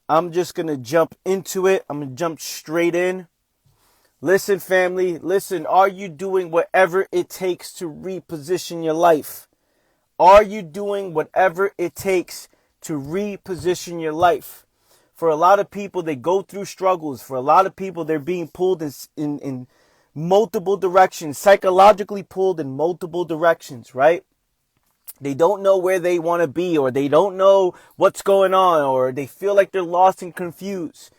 I'm just going to jump into it. I'm going to jump straight in. Listen, family, listen. Are you doing whatever it takes to reposition your life? Are you doing whatever it takes to reposition your life? For a lot of people, they go through struggles. For a lot of people, they're being pulled in multiple directions, psychologically pulled in multiple directions, right? They don't know where they want to be, or they don't know what's going on, or they feel like they're lost and confused.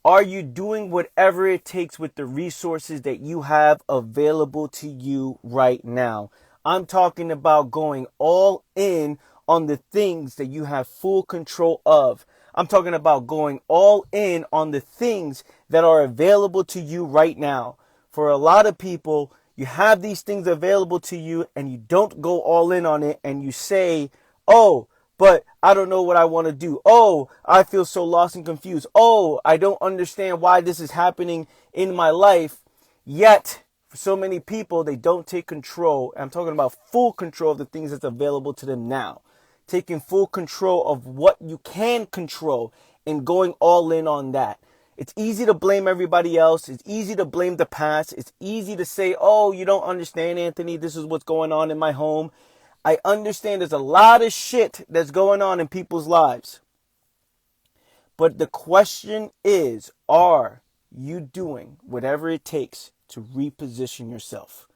Are you doing whatever it takes with the resources that you have available to you right now? I'm talking about going all in on the things that you have full control of. I'm talking about going all in on the things that are available to you right now. For a lot of people, you have these things available to you and you don't go all in on it, and you say, oh, but I don't know what I want to do. Oh, I feel so lost and confused. Oh, I don't understand why this is happening in my life. Yet, for so many people, they don't take control. I'm talking about full control of the things that's available to them now. Taking full control of what you can control and going all in on that. It's easy to blame everybody else. It's easy to blame the past. It's easy to say, oh, you don't understand, Anthony. This is what's going on in my home. I understand there's a lot of shit that's going on in people's lives. But the question is, are you doing whatever it takes to reposition yourself?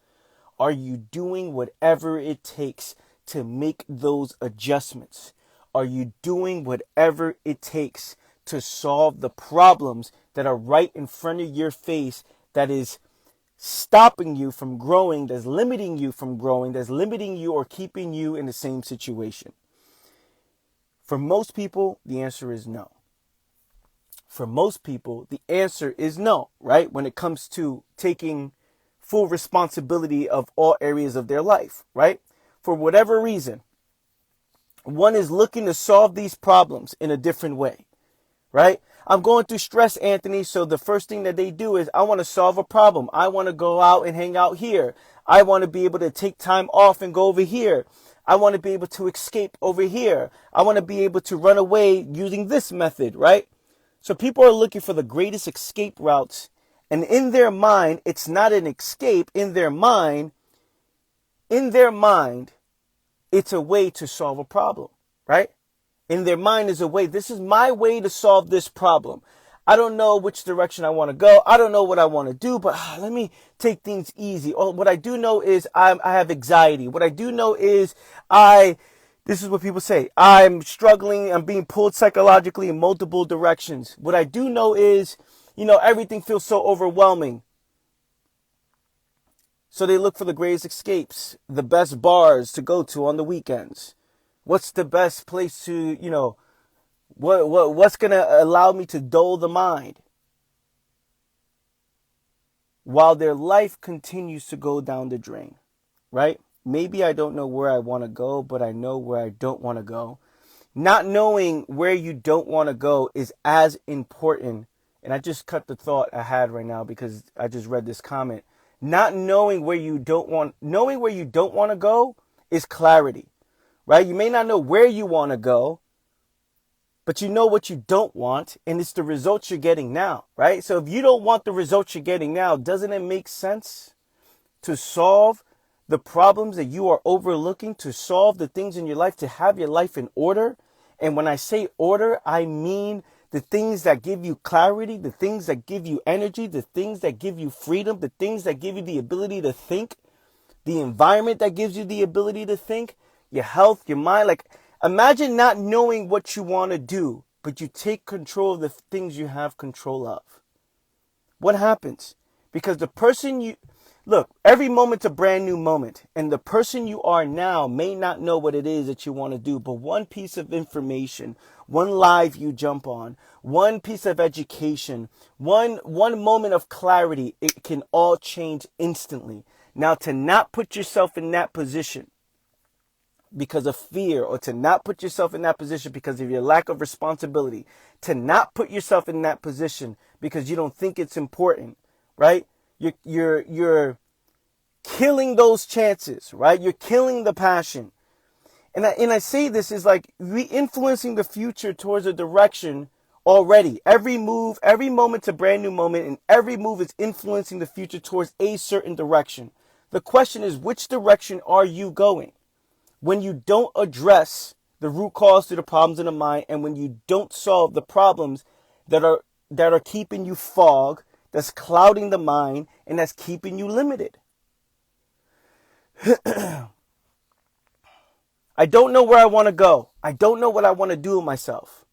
Are you doing whatever it takes to make those adjustments? Are you doing whatever it takes to solve the problems that are right in front of your face, that is stopping you from growing, that's limiting you from growing, that's limiting you or keeping you in the same situation? For most people, the answer is no. For most people, the answer is no, right? When it comes to taking full responsibility of all areas of their life, right? For whatever reason, one is looking to solve these problems in a different way, right? I'm going through stress, Anthony. So the first thing that they do is, I want to solve a problem. I want to go out and hang out here. I want to be able to take time off and go over here. I want to be able to escape over here. I want to be able to run away using this method, right? So people are looking for the greatest escape routes. And in their mind, it's not an escape. In their mind, it's a way to solve a problem, right? In their mind is a way. This is my way to solve this problem. I don't know which direction I want to go. I don't know what I want to do, but let me take things easy. What I do know is I have anxiety. What I do know is this is what people say, I'm struggling. I'm being pulled psychologically in multiple directions. What I do know is, everything feels so overwhelming. So they look for the greatest escapes, the best bars to go to on the weekends. What's the best place to, what's going to allow me to dull the mind? While their life continues to go down the drain, right? Maybe I don't know where I want to go, but I know where I don't want to go. Not knowing where you don't want to go is as important. And I just cut the thought I had right now because I just read this comment. Not knowing where you don't want to go is clarity, right? You may not know where you want to go, but you know what you don't want, and it's the results you're getting now, right? So if you don't want the results you're getting now, doesn't it make sense to solve the problems that you are overlooking, to solve the things in your life, to have your life in order? And when I say order, I mean the things that give you clarity, the things that give you energy, the things that give you freedom, the things that give you the ability to think, the environment that gives you the ability to think, your health, your mind. Like, imagine not knowing what you want to do, but you take control of the things you have control of. What happens? Because the person look, every moment's a brand new moment, and the person you are now may not know what it is that you want to do, but one piece of information, one live you jump on, one piece of education, one moment of clarity, it can all change instantly. Now, to not put yourself in that position because of fear, or to not put yourself in that position because of your lack of responsibility, to not put yourself in that position because you don't think it's important, right? You're killing those chances, right? You're killing the passion. And I say this is like influencing the future towards a direction already. Every move, every moment's a brand new moment, and every move is influencing the future towards a certain direction. The question is, which direction are you going? When you don't address the root cause to the problems in the mind, and when you don't solve the problems that are keeping you fog, that's clouding the mind, and that's keeping you limited. I don't know where I want to go. I don't know what I want to do with myself.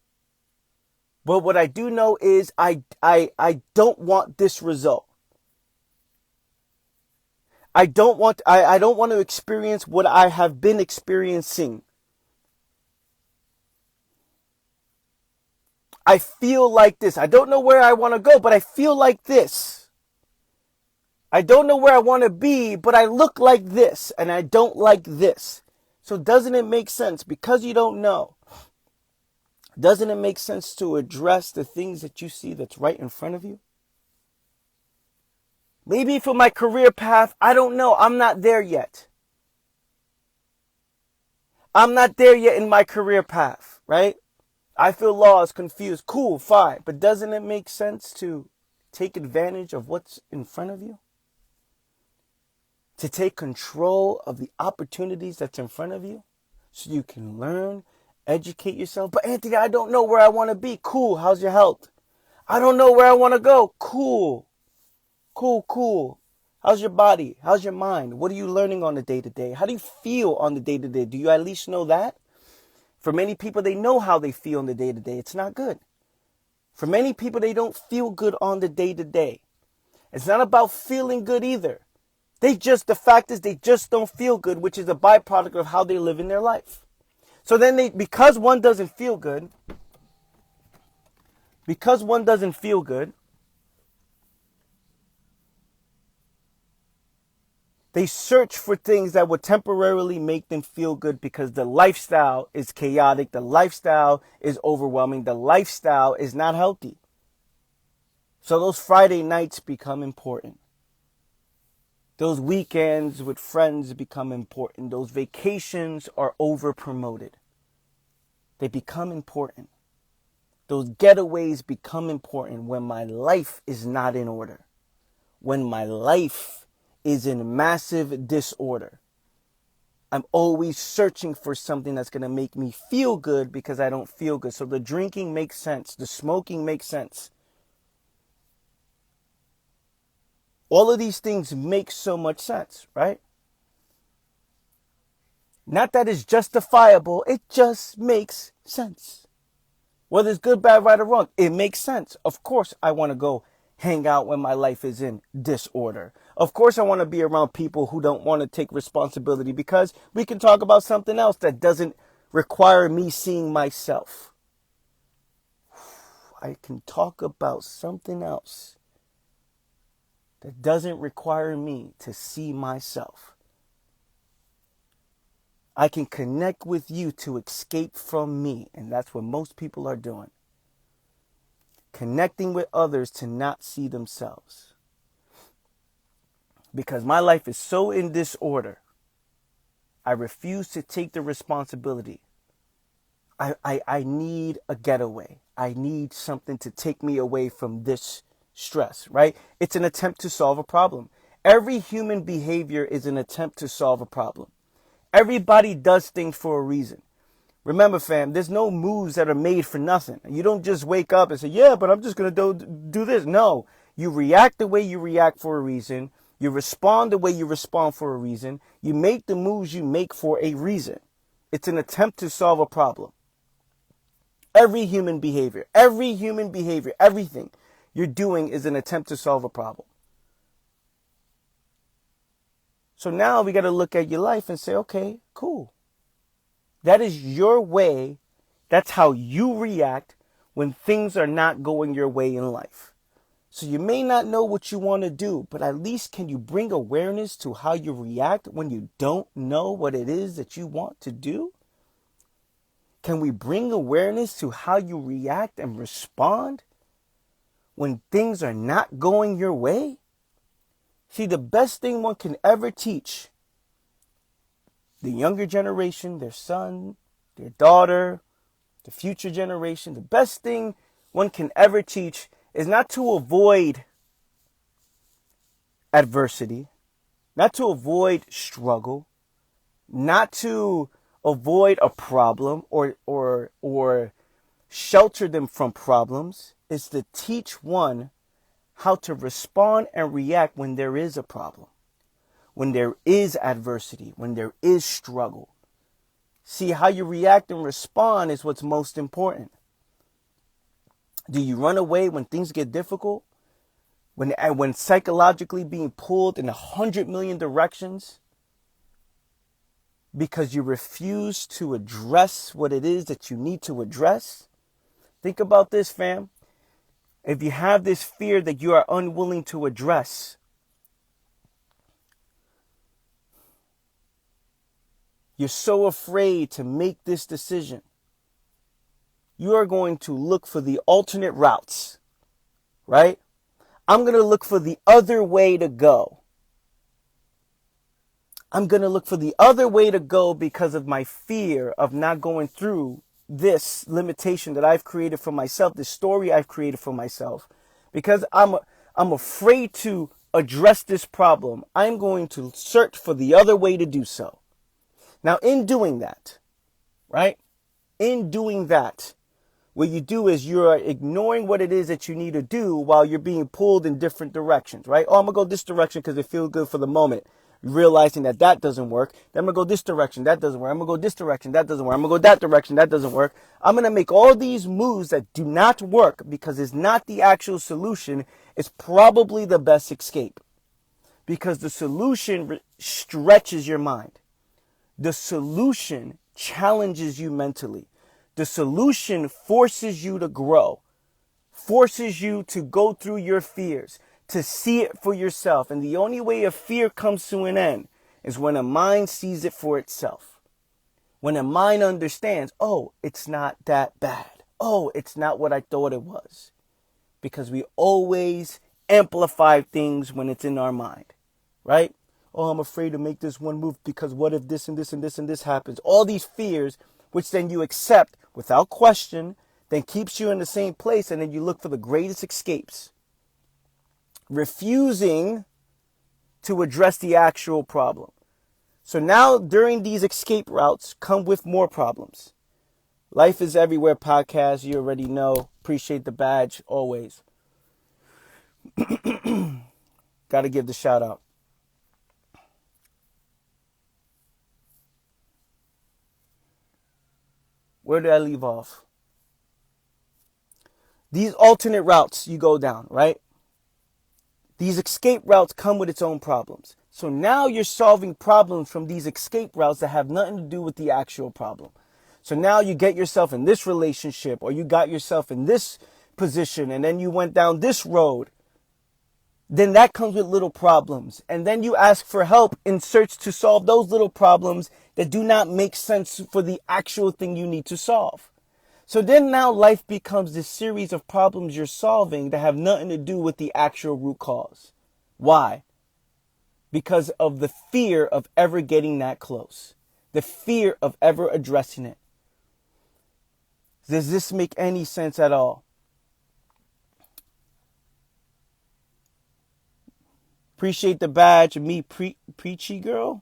But what I do know is I don't want this result. I don't want to experience what I have been experiencing. I feel like this. I don't know where I want to go, but I feel like this. I don't know where I want to be, but I look like this, and I don't like this. So doesn't it make sense? Because you don't know, doesn't it make sense to address the things that you see that's right in front of you? Maybe for my career path, I don't know. I'm not there yet. I'm not there yet in my career path, right? I feel lost, confused. Cool, fine. But doesn't it make sense to take advantage of what's in front of you? To take control of the opportunities that's in front of you so you can learn, educate yourself. But Anthony, I don't know where I want to be. Cool, how's your health? I don't know where I want to go. Cool. Cool. How's your body? How's your mind? What are you learning on the day-to-day? How do you feel on the day-to-day? Do you at least know that? For many people, they know how they feel on the day-to-day. It's not good. For many people, they don't feel good on the day-to-day. It's not about feeling good either. The fact is they just don't feel good, which is a byproduct of how they live in their life. So then because one doesn't feel good, they search for things that would temporarily make them feel good because the lifestyle is chaotic, the lifestyle is overwhelming, the lifestyle is not healthy. So those Friday nights become important. Those weekends with friends become important. Those vacations are over-promoted. They become important. Those getaways become important when my life is not in order. When my life is in massive disorder. I'm always searching for something that's going to make me feel good because I don't feel good. So the drinking makes sense. The smoking makes sense. All of these things make so much sense, right? Not that it's justifiable. It just makes sense. Whether it's good, bad, right, or wrong, it makes sense. Of course, I want to go hang out when my life is in disorder. Of course, I want to be around people who don't want to take responsibility because we can talk about something else that doesn't require me seeing myself. I can talk about something else that doesn't require me to see myself. I can connect with you to escape from me, and that's what most people are doing. Connecting with others to not see themselves. Because my life is so in disorder, I refuse to take the responsibility. I need a getaway. I need something to take me away from this stress, right? It's an attempt to solve a problem. Every human behavior is an attempt to solve a problem. Everybody does things for a reason. Remember, fam, there's no moves that are made for nothing. You don't just wake up and say, yeah, but I'm just going to do this. No, you react the way you react for a reason. You respond the way you respond for a reason. You make the moves you make for a reason. It's an attempt to solve a problem. Every human behavior, everything you're doing is an attempt to solve a problem. So now we got to look at your life and say, okay, cool. That is your way. That's how you react when things are not going your way in life. So you may not know what you want to do, but at least can you bring awareness to how you react when you don't know what it is that you want to do? Can we bring awareness to how you react and respond when things are not going your way? See, the best thing one can ever teach the younger generation, their son, their daughter, the future generation, the best thing one can ever teach is not to avoid adversity, not to avoid struggle, not to avoid a problem or shelter them from problems. Is to teach one how to respond and react when there is a problem, when there is adversity, when there is struggle. See, how you react and respond is what's most important. Do you run away when things get difficult? When psychologically being pulled in 100 million directions because you refuse to address what it is that you need to address? Think about this, fam. If you have this fear that you are unwilling to address, you're so afraid to make this decision, you are going to look for the alternate routes, right? I'm going to look for the other way to go. I'm going to look for the other way to go because of my fear of not going through this limitation that I've created for myself, this story I've created for myself. Because I'm afraid to address this problem, I'm going to search for the other way to do so. Now, in doing that, right? In doing that, what you do is you're ignoring what it is that you need to do while you're being pulled in different directions, right? Oh, I'm going to go this direction because it feels good for the moment. Realizing that doesn't work. Then I'm going to go this direction. That doesn't work. I'm going to go this direction. That doesn't work. I'm going to go that direction. That doesn't work. I'm going to make all these moves that do not work because it's not the actual solution. It's probably the best escape because the solution stretches your mind. The solution challenges you mentally. The solution forces you to grow, forces you to go through your fears, to see it for yourself. And the only way a fear comes to an end is when a mind sees it for itself. When a mind understands, oh, it's not that bad. Oh, it's not what I thought it was. Because we always amplify things when it's in our mind, right? Oh, I'm afraid to make this one move because what if this and this and this and this happens? All these fears, which then you accept without question, then keeps you in the same place, and then you look for the greatest escapes, refusing to address the actual problem. So now during these escape routes come with more problems. Life is Everywhere podcast, you already know. Appreciate the badge always. Got to give the shout out. Where did I leave off? These alternate routes you go down, right? These escape routes come with its own problems. So now you're solving problems from these escape routes that have nothing to do with the actual problem. So now you get yourself in this relationship, or you got yourself in this position, and then you went down this road. Then that comes with little problems. And then you ask for help in search to solve those little problems that do not make sense for the actual thing you need to solve. So then now life becomes this series of problems you're solving that have nothing to do with the actual root cause. Why? Because of the fear of ever getting that close. The fear of ever addressing it. Does this make any sense at all? Appreciate the badge. Me, Preachy Girl.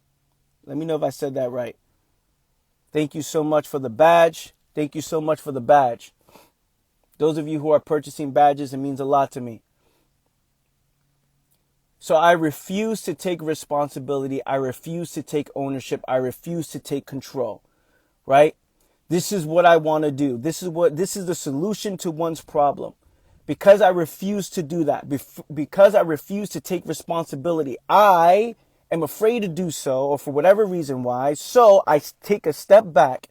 Let me know if I said that right. Thank you so much for the badge. Thank you so much for the badge. Those of you who are purchasing badges, it means a lot to me. So I refuse to take responsibility. I refuse to take ownership. I refuse to take control. Right? This is what I want to do. This is the solution to one's problem. Because I refuse to do that, because I refuse to take responsibility, I am afraid to do so, or for whatever reason why, so I take a step back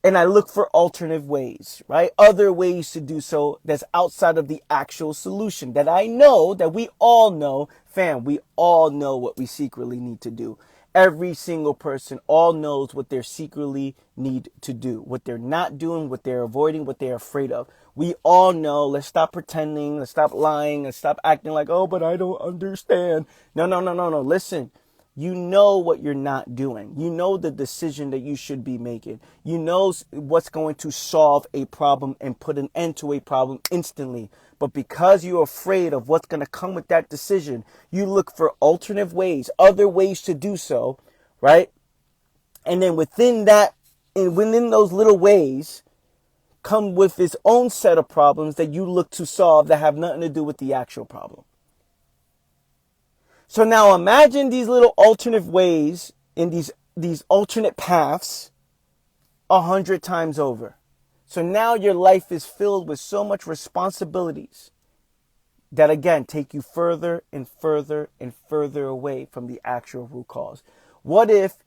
and I look for alternative ways, right? Other ways to do so that's outside of the actual solution that I know, that we all know, fam, we all know what we secretly need to do. Every single person all knows what they secretly need to do, what they're not doing, what they're avoiding, what they're afraid of. We all know. Let's stop pretending. Let's stop lying. Let's stop acting like, oh, but I don't understand. No. Listen, You know what you're not doing. You know the decision that you should be making. You know what's going to solve a problem and put an end to a problem instantly. But because you're afraid of what's going to come with that decision, you look for alternative ways, other ways to do so, right? And then within that, and within those little ways, come with its own set of problems that you look to solve that have nothing to do with the actual problem. So now imagine these little alternate ways in these alternate paths 100 times over. So now your life is filled with so much responsibilities that again take you further and further and further away from the actual root cause. What if,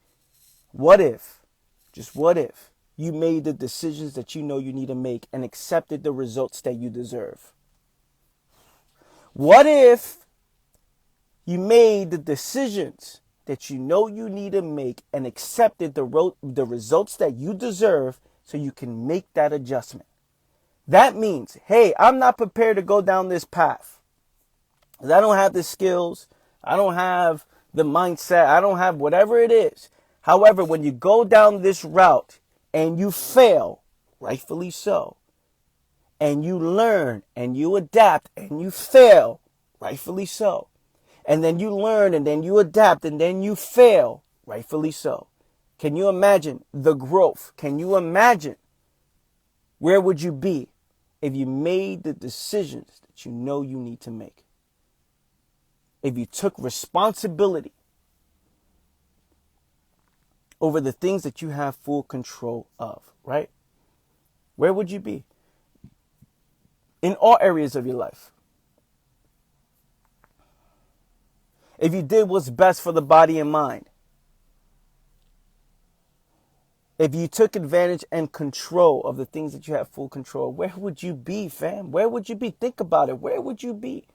just what if you made the decisions that you know you need to make and accepted the results that you deserve? What if you made the decisions that you know you need to make and accepted the results that you deserve so you can make that adjustment? That means, hey, I'm not prepared to go down this path. I don't have the skills. I don't have the mindset. I don't have whatever it is. However, when you go down this route and you fail, rightfully so, and you learn and you adapt and you fail, rightfully so, and then you learn and then you adapt and then you fail, rightfully so. Can you imagine the growth? Can you imagine where would you be if you made the decisions that you know you need to make? If you took responsibility over the things that you have full control of, right? Where would you be? In all areas of your life. If you did what's best for the body and mind. If you took advantage and control of the things that you have full control, where would you be, fam? Where would you be? Think about it. Where would you be?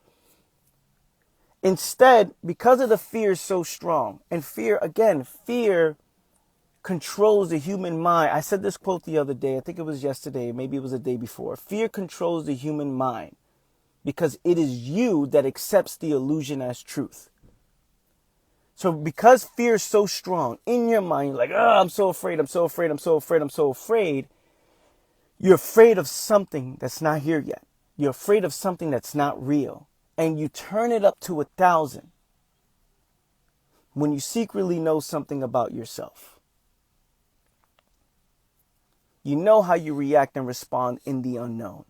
Instead, because of the fear is so strong, and fear controls the human mind. I said this quote the other day. I think it was yesterday. Maybe it was the day before. Fear controls the human mind because it is you that accepts the illusion as truth. So because fear is so strong in your mind, you're like, oh, I'm so afraid, I'm so afraid, I'm so afraid, I'm so afraid. You're afraid of something that's not here yet. You're afraid of something that's not real. And you turn it up to 1,000 when you secretly know something about yourself. You know how you react and respond in the unknown.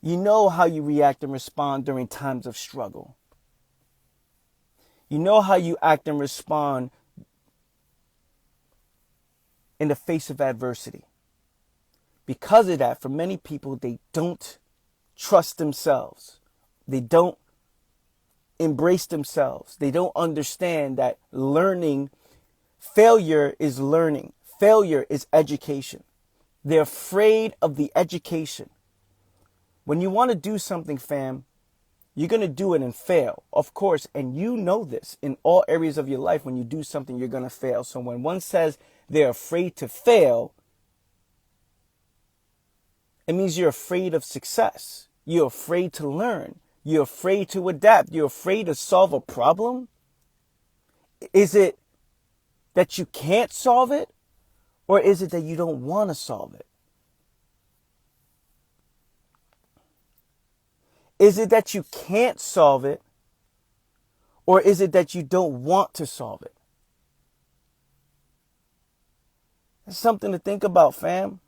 You know how you react and respond during times of struggle. You know how you act and respond in the face of adversity. Because of that, for many people, they don't trust themselves. They don't embrace themselves. They don't understand that failure is learning. Failure is education. They're afraid of the education. When you want to do something, fam, you're going to do it and fail, of course. And you know this in all areas of your life. When you do something, you're going to fail. So when one says they're afraid to fail, it means you're afraid of success. You're afraid to learn. You're afraid to adapt. You're afraid to solve a problem. Is it that you can't solve it? Or is it that you don't want to solve it? Is it that you can't solve it? Or is it that you don't want to solve it? That's something to think about, fam.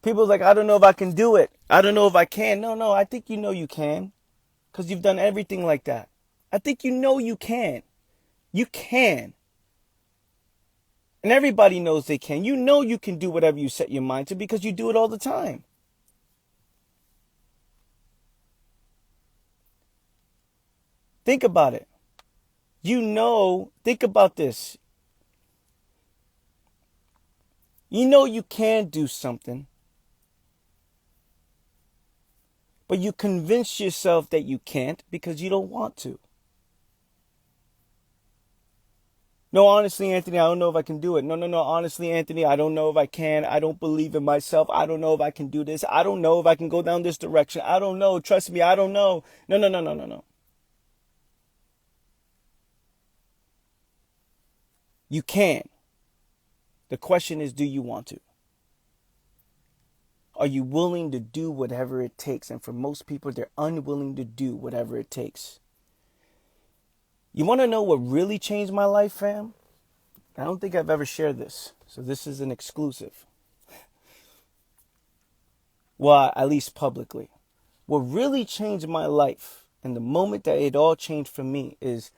People's like, I don't know if I can do it. I don't know if I can. No, I think you know you can. Because you've done everything like that. I think you know you can. You can. And everybody knows they can. You know you can do whatever you set your mind to because you do it all the time. Think about it. Think about this. You know you can do something. But you convince yourself that you can't because you don't want to. No, honestly, Anthony, I don't know if I can do it. No, no, no. Honestly, Anthony, I don't know if I can. I don't believe in myself. I don't know if I can do this. I don't know if I can go down this direction. I don't know. Trust me, I don't know. No, no, no, no, no, no. You can. The question is, do you want to? Are you willing to do whatever it takes? And for most people, they're unwilling to do whatever it takes. You want to know what really changed my life, fam? I don't think I've ever shared this, so this is an exclusive. Well, at least publicly. What really changed my life, and the moment that it all changed for me, is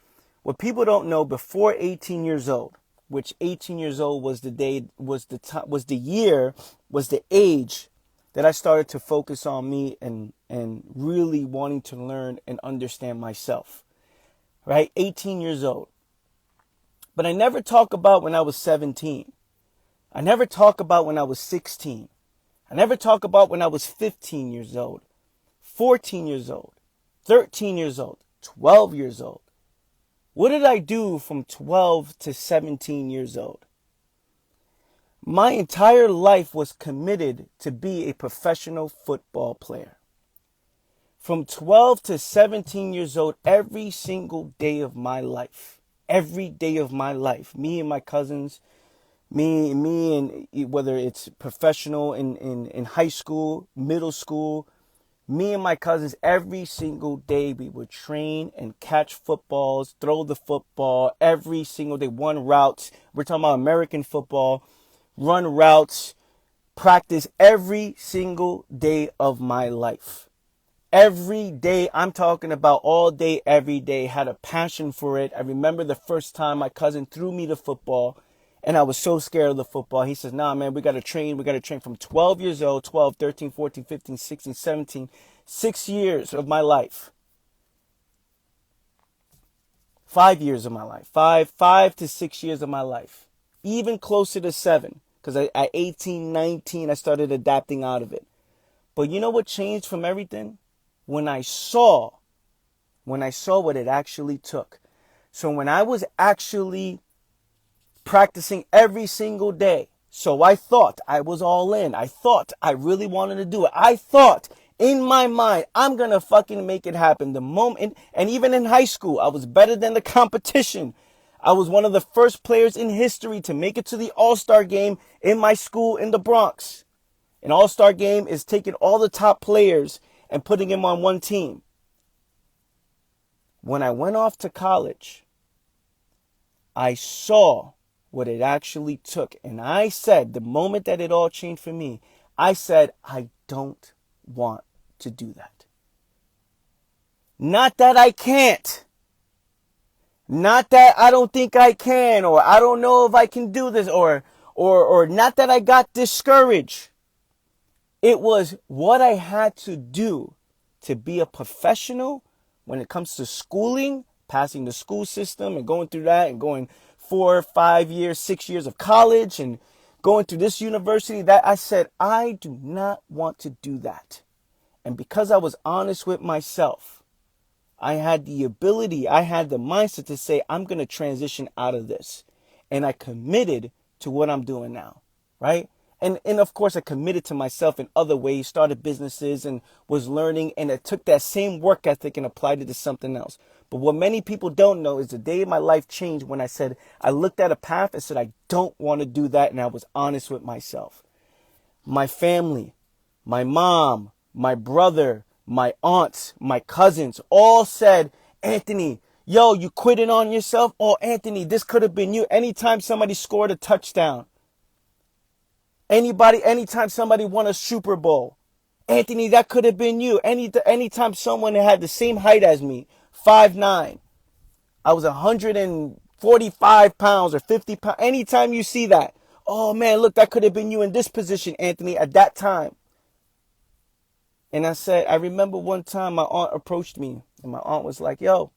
what people don't know. Before 18 years old, which 18 years old was the day, was the time, was the year, was the age that I started to focus on me and really wanting to learn and understand myself. Right? 18 years old. But I never talk about when I was 17. I never talk about when I was 16. I never talk about when I was 15 years old, 14 years old, 13 years old, 12 years old. What did I do from 12 to 17 years old? My entire life was committed to be a professional football player. From 12 to 17 years old, every single day of my life, me and my cousins, me and whether it's professional in high school, middle school, me and my cousins, every single day we would train and catch footballs, throw the football every single day, run routes. We're talking about American football, run routes, practice every single day of my life. Every day, I'm talking about all day, every day, had a passion for it. I remember the first time my cousin threw me the football and I was so scared of the football. He says, nah, man, we got to train. We got to train from 12 years old, 12, 13, 14, 15, 16, 17, 6 years of my life. 5 years of my life, five to 6 years of my life, even closer to 7. Because at 18, 19, I started adapting out of it. But you know what changed from everything? When I saw what it actually took. So when I was actually practicing every single day, so I thought I was all in. I thought I really wanted to do it. I thought in my mind, I'm going to fucking make it happen. The moment, and even in high school, I was better than the competition. I was one of the first players in history to make it to the All-Star game in my school in the Bronx. An All-Star game is taking all the top players and putting them on one team. When I went off to college, I saw what it actually took. And I said, the moment that it all changed for me, I said, I don't want to do that. Not that I can't. Not that I don't think I can, or I don't know if I can do this, or not that I got discouraged. It was what I had to do to be a professional when it comes to schooling, passing the school system and going through that and going 4, 5 years, 6 years of college and going through this university, that I said, I do not want to do that. And because I was honest with myself, I had the ability, I had the mindset to say, I'm going to transition out of this. And I committed to what I'm doing now, right? And of course, I committed to myself in other ways, started businesses and was learning. And I took that same work ethic and applied it to something else. But what many people don't know is the day my life changed when I said, I looked at a path and said, I don't want to do that. And I was honest with myself. My family, my mom, my brother, my aunts, my cousins all said, Anthony, yo, you quitting on yourself? Oh, Anthony, this could have been you. Anytime somebody scored a touchdown. Anytime somebody won a Super Bowl, Anthony, that could have been you. Anytime someone had the same height as me, 5'9", I was 145 pounds or 50 pounds. Anytime you see that, oh man, look, that could have been you in this position, Anthony, at that time. And I remember one time my aunt approached me and my aunt was like, yo,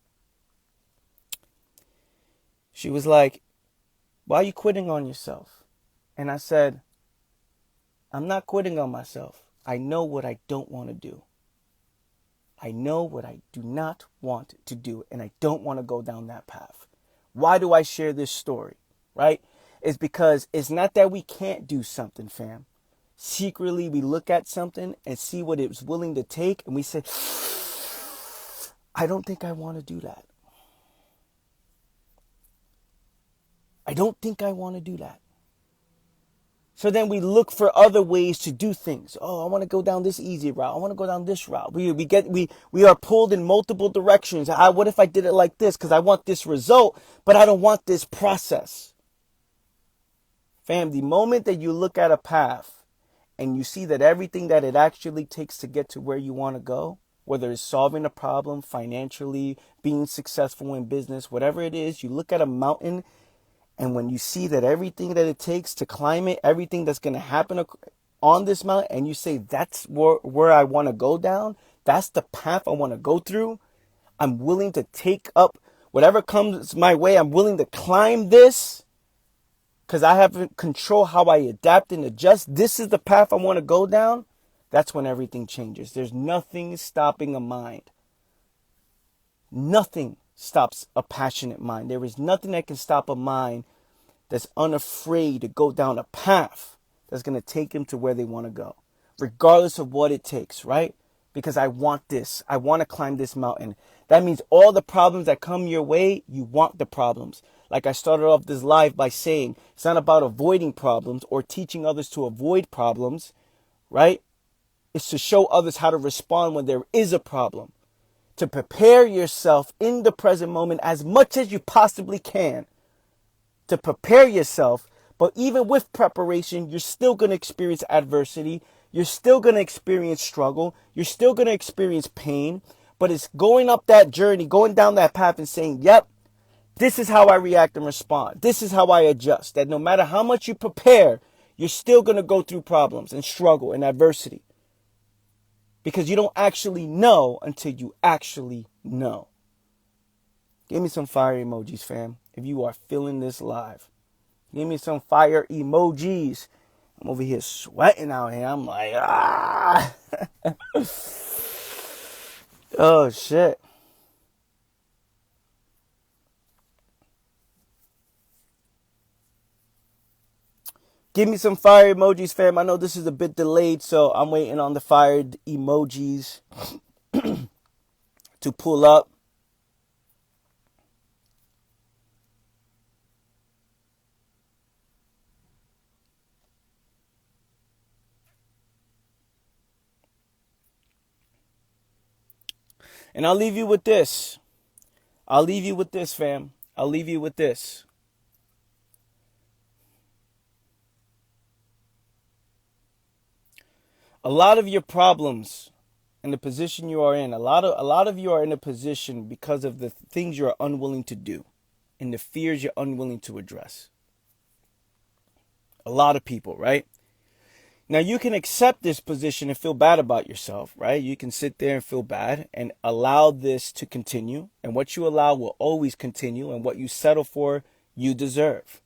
she was like, why are you quitting on yourself? And I said, I'm not quitting on myself. I know what I don't want to do. I know what I do not want to do, and I don't want to go down that path. Why do I share this story, right? It's because it's not that we can't do something, fam. Secretly, we look at something and see what it's willing to take, and we say, I don't think I want to do that. I don't think I want to do that. So then we look for other ways to do things. Oh, I want to go down this easy route. I want to go down this route. We are pulled in multiple directions. What if I did it like this? Because I want this result, but I don't want this process. Fam, the moment that you look at a path and you see that everything that it actually takes to get to where you want to go, whether it's solving a problem financially, being successful in business, whatever it is, you look at a mountain, and when you see that everything that it takes to climb it, everything that's going to happen on this mountain, and you say, that's where I want to go down, that's the path I want to go through, I'm willing to take up whatever comes my way, I'm willing to climb this, because I have control how I adapt and adjust, this is the path I want to go down, that's when everything changes. There's nothing stopping a mind. Nothing stops a passionate mind. There is nothing that can stop a mind that's unafraid to go down a path that's going to take them to where they want to go, regardless of what it takes, right? Because I want this. I want to climb this mountain. That means all the problems that come your way, you want the problems. Like I started off this live by saying, it's not about avoiding problems or teaching others to avoid problems, right? It's to show others how to respond when there is a problem. To prepare yourself in the present moment as much as you possibly can. To prepare yourself, but even with preparation, you're still going to experience adversity. You're still going to experience struggle. You're still going to experience pain. But it's going up that journey, going down that path and saying, yep, this is how I react and respond. This is how I adjust. That no matter how much you prepare, you're still going to go through problems and struggle and adversity. Because you don't actually know until you actually know. Give me some fire emojis, fam, if you are feeling this live. Give me some fire emojis. I'm over here sweating out here. I'm like, ah. Oh, shit. Give me some fire emojis, fam. I know this is a bit delayed, so I'm waiting on the fired emojis to pull up. And I'll leave you with this. I'll leave you with this, fam. I'll leave you with this. A lot of your problems and the position you are in, a lot of you are in a position because of the things you're unwilling to do and the fears you're unwilling to address. A lot of people, right? Now, you can accept this position and feel bad about yourself, right? You can sit there and feel bad and allow this to continue. And what you allow will always continue. And what you settle for, you deserve.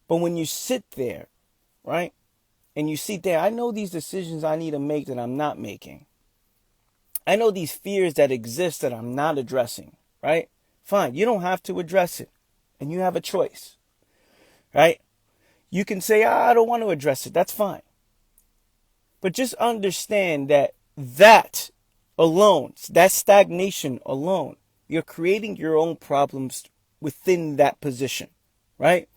But when you sit there, right? And you see there, I know these decisions I need to make that I'm not making. I know these fears that exist that I'm not addressing, right? Fine, you don't have to address it. And you have a choice, right? You can say, I don't want to address it. That's fine. But just understand that alone, that stagnation alone, you're creating your own problems within that position, right?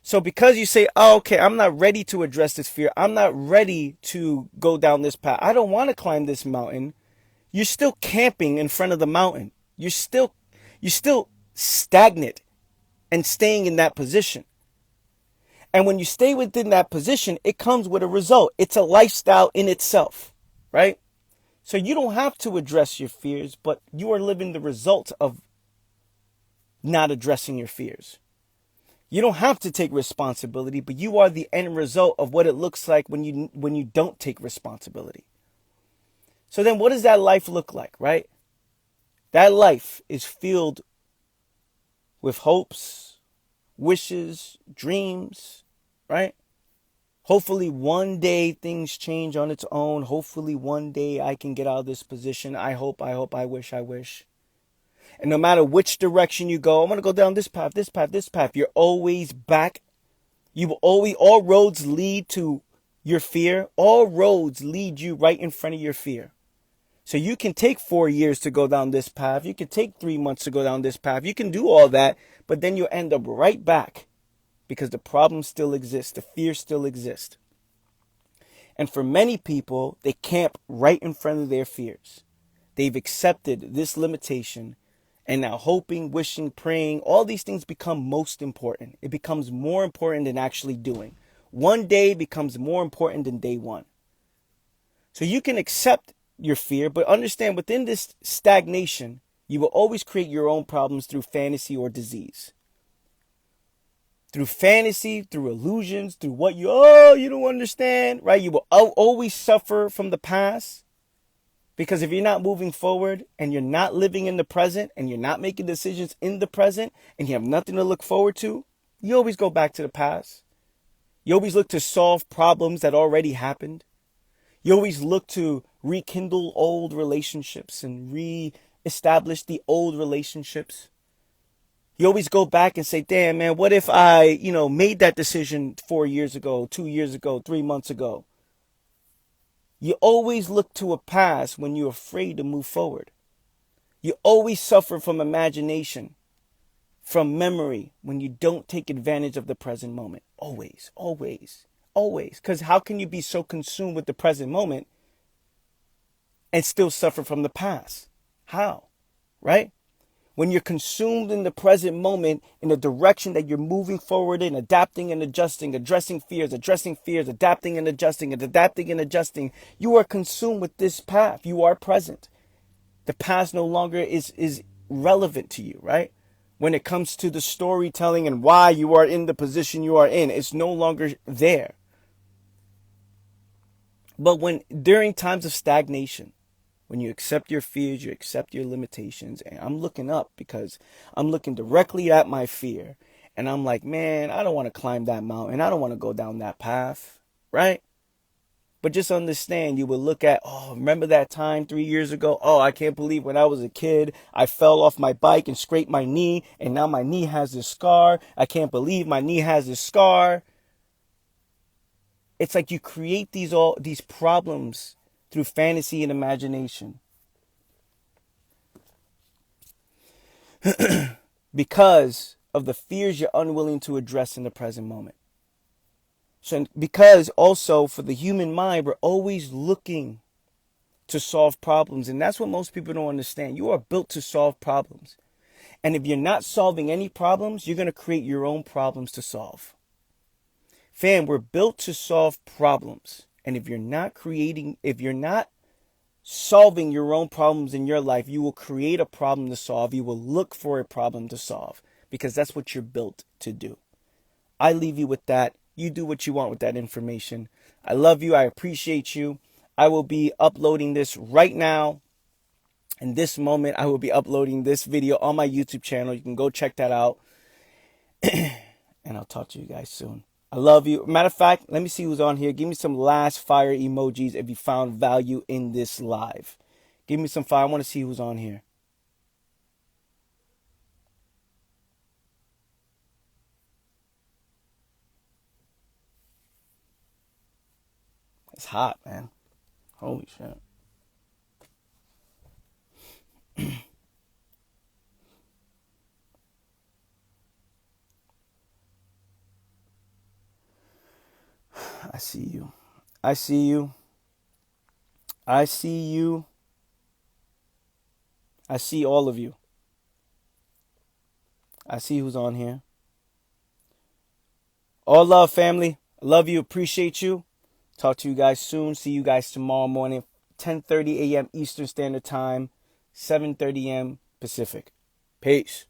So because you say, oh, okay, I'm not ready to address this fear. I'm not ready to go down this path. I don't want to climb this mountain. You're still camping in front of the mountain. You're still stagnant and staying in that position. And when you stay within that position, it comes with a result. It's a lifestyle in itself, right? So you don't have to address your fears, but you are living the results of not addressing your fears. You don't have to take responsibility, but you are the end result of what it looks like when you don't take responsibility. So then what does that life look like, right? That life is filled with hopes, wishes, dreams, right? Hopefully one day things change on its own. Hopefully one day I can get out of this position. I hope, I wish. And no matter which direction you go, I'm going to go down this path, this path, this path. You're always back. You will always, all roads lead to your fear. All roads lead you right in front of your fear. So you can take 4 years to go down this path. You can take 3 months to go down this path. You can do all that, but then you'll end up right back because the problem still exists. The fear still exists. And for many people, they camp right in front of their fears. They've accepted this limitation, and now hoping, wishing, praying, all these things become most important. It becomes more important than actually doing. One day becomes more important than day one. So you can accept your fear, but understand within this stagnation, you will always create your own problems through fantasy or disease. Through fantasy, through illusions, through what you don't understand, right? You will always suffer from the past. Because if you're not moving forward and you're not living in the present and you're not making decisions in the present and you have nothing to look forward to, you always go back to the past. You always look to solve problems that already happened. You always look to rekindle old relationships and re-establish the old relationships. You always go back and say, damn, man, what if I, made that decision 4 years ago, 2 years ago, 3 months ago? You always look to a past when you're afraid to move forward. You always suffer from imagination, from memory, when you don't take advantage of the present moment. Always, always, always. Because how can you be so consumed with the present moment and still suffer from the past? How? Right? When you're consumed in the present moment in the direction that you're moving forward in, adapting and adjusting, addressing fears, adapting and adjusting, you are consumed with this path. You are present. The past no longer is relevant to you, right? When it comes to the storytelling and why you are in the position you are in, it's no longer there. But during times of stagnation, when you accept your fears, you accept your limitations. And I'm looking up because I'm looking directly at my fear. And I'm like, man, I don't want to climb that mountain. I don't want to go down that path. Right? But just understand, you will look at, remember that time 3 years ago? I can't believe when I was a kid, I fell off my bike and scraped my knee. And now my knee has this scar. I can't believe my knee has this scar. It's like you create these problems through fantasy and imagination. Because of the fears you're unwilling to address in the present moment. So because also for the human mind, we're always looking to solve problems. And that's what most people don't understand. You are built to solve problems. And if you're not solving any problems, you're going to create your own problems to solve. Fam, we're built to solve problems. And if you're not solving your own problems in your life, you will create a problem to solve. You will look for a problem to solve because that's what you're built to do. I leave you with that. You do what you want with that information. I love you. I appreciate you. I will be uploading this right now. In this moment, I will be uploading this video on my YouTube channel. You can go check that out. And I'll talk to you guys soon. I love you. Matter of fact, let me see who's on here. Give me some last fire emojis if you found value in this live. Give me some fire. I want to see who's on here. It's hot, man. Holy shit. I see you. I see you. I see you. I see all of you. I see who's on here. All love, family. I love you. Appreciate you. Talk to you guys soon. See you guys tomorrow morning, 10:30 a.m. Eastern Standard Time, 7:30 a.m. Pacific. Peace.